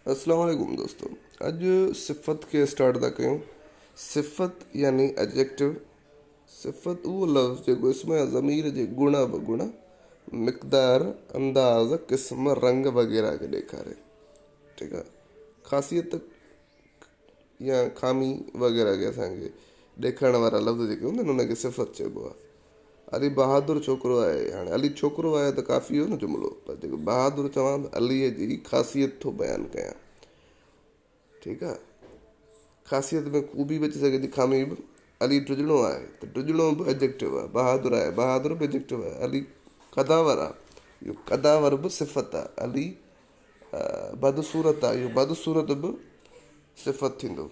अस्सलाम वालेकुम दोस्तों। अॼु सिफ़त खे स्टार्ट था कयूं। सिफ़त यानी एडजेक्टिव। सिफ़त उहो लफ़्ज़ जेको इसम या ज़मीर जे गुण अवगुण, मिक़दार, अंदाज़, क़िस्म, रंग वग़ैरह खे ॾेखारे। ठीकु आहे। ख़ासियत या खामी वग़ैरह खे असांखे ॾेखारण वारा लफ़्ज़ जेके हूंदा आहिनि उनखे सिफ़त चइबो आहे। अली बहादुर छोकिरो आहे, हाणे अली छोकिरो आहे त काफ़ी हो न जुमिलो, पर जेको बहादुर चवां त अलीअ जी ख़ासियत थो बयानु कयां। ठीकु आहे। ख़ासियत में खूबी बि अची सघे थी, खामी बि। अली ड्रिजणो आहे त ड्रिजणो बि एडजेक्टिव आहे। बहादुर आहे, बहादुर बि एडजेक्टिव आहे। अली क़दावर आहे, इहो क़दावर बि सिफ़त आहे। अली बदसूरत आहे, इहो बदसूरत बि सिफ़त थींदो।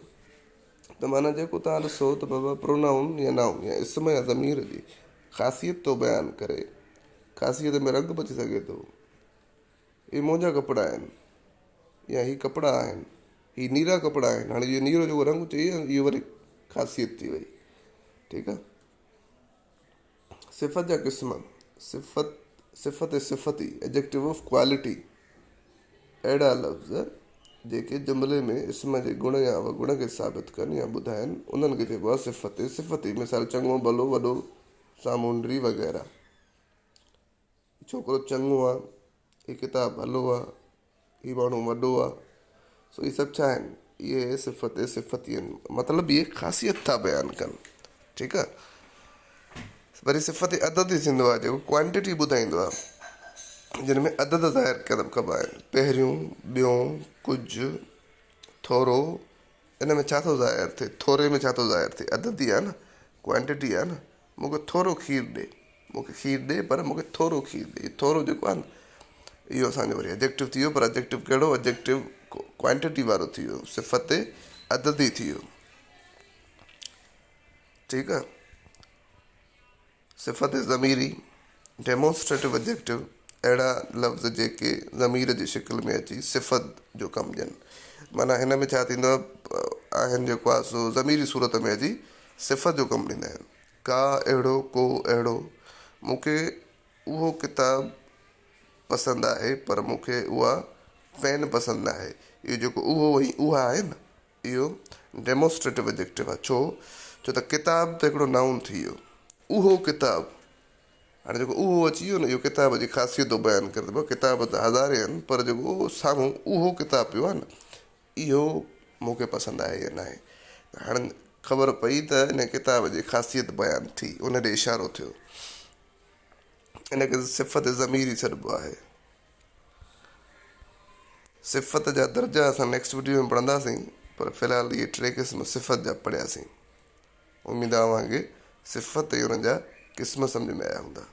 त माना जेको तव्हां ॾिसो त बाबा प्रोनाउन या नाउन या इसम या ज़मीर जी ख़ासियत थो बयानु करे। ख़ासियत में रंग बि अची सघे थो। इहे मोजा कपिड़ा आहिनि या ही कपिड़ा आहिनि, ही नीरा कपिड़ा आहिनि। हाणे इहो नीरो जेको रंग चई इहो वरी ख़ासियत थी वई। ठीकु आहे। सिफ़त जा क़िस्म। सिफ़त सिफ़ती एडजेक्टिव ऑफ क्वालिटी। अहिड़ा लफ़्ज़ जेके जुमिले में इसम जे गुण या अवगुण खे साबित कनि या ॿुधाइनि, उन्हनि खे चइबो आहे सिफ़त सिफ़ती। मिसाल चङो, भलो, वॾो, सामूंडी वग़ैरह। छोकिरो चङो आहे, हीअ किताबु भलो आहे, हीअ माण्हू वॾो आहे। सो इहे सभु छा आहिनि? इहे सिफ़ती आहिनि, मतिलबु इहे ख़ासियत था बयानु कनि। ठीकु आहे। वरी सिफ़त अदद ई थींदो आहे जेको क्वांटिटी ॿुधाईंदो आहे, जिन में अदद ज़ाहिर कबा आहिनि। पहिरियों, ॿियों, कुझु, थोरो। इन में छा थो ज़ाहिर थिए? थोरे में छा थो ज़ाहिर थिए? अदद ई आहे न, क्वांटिटी आहे न। मूंखे थोरो खीरु ॾे, मूंखे खीरु ॾे पर मूंखे थोरो खीरु ॾे। थोरो जेको आहे न, इहो असांजो वरी एडजेक्टिव थी वियो। पर एडजेक्टिव कहिड़ो? एडजेक्टिव क्वांटिटी वारो थी वियो, सिफ़त अददी थी वियो। ठीकु आहे। सिफ़त ज़मीरी डेमोन्स्ट्रेटिव एडजेक्टिव। अहिड़ा लफ़्ज़ जेके ज़मीर जी शिकिल में अची सिफ़त जो कमु ॾियनि। माना हिन में छा थींदो आहे, जेको आहे सो ज़मीरी सूरत में अची सिफ़त जो कमु ॾींदा आहिनि। का अहिड़ो, को अहिड़ो। मूंखे उहो किताबु पसंदि आहे पर मूंखे उहा पेन पसंदि न आहे। इहो जेको उहो वई उहा आहे न, इहो डेमोन्स्ट्रेटिव एडजेक्टिव आहे। छो त किताब त हिकिड़ो नाउन थी वियो। उहो किताबु, हाणे जेको उहो अची वियो न, इहो किताब जी ख़ासियत थो बयानु करे थो। किताब त हज़ारे आहिनि पर जेको साम्हूं उहो किताबु पियो आहे न, इहो मूंखे पसंदि आहे या न आहे। हाणे ख़बर पई त इन किताब जी ख़ासियत बयानु थी, उन ॾे इशारो थियो। इनखे सिफ़त ज़मीरी चइबो आहे। सिफ़त जा दर्जा असां नेक्स्ट वीडियो में पढ़ंदासीं, पर फ़िलहालु इहे 3 क़िस्म सिफ़त जा पढ़ियासीं। उमेदु आहे तव्हांखे सिफ़त ऐं हुन जा क़िस्म सम्झ में आया हूंदा।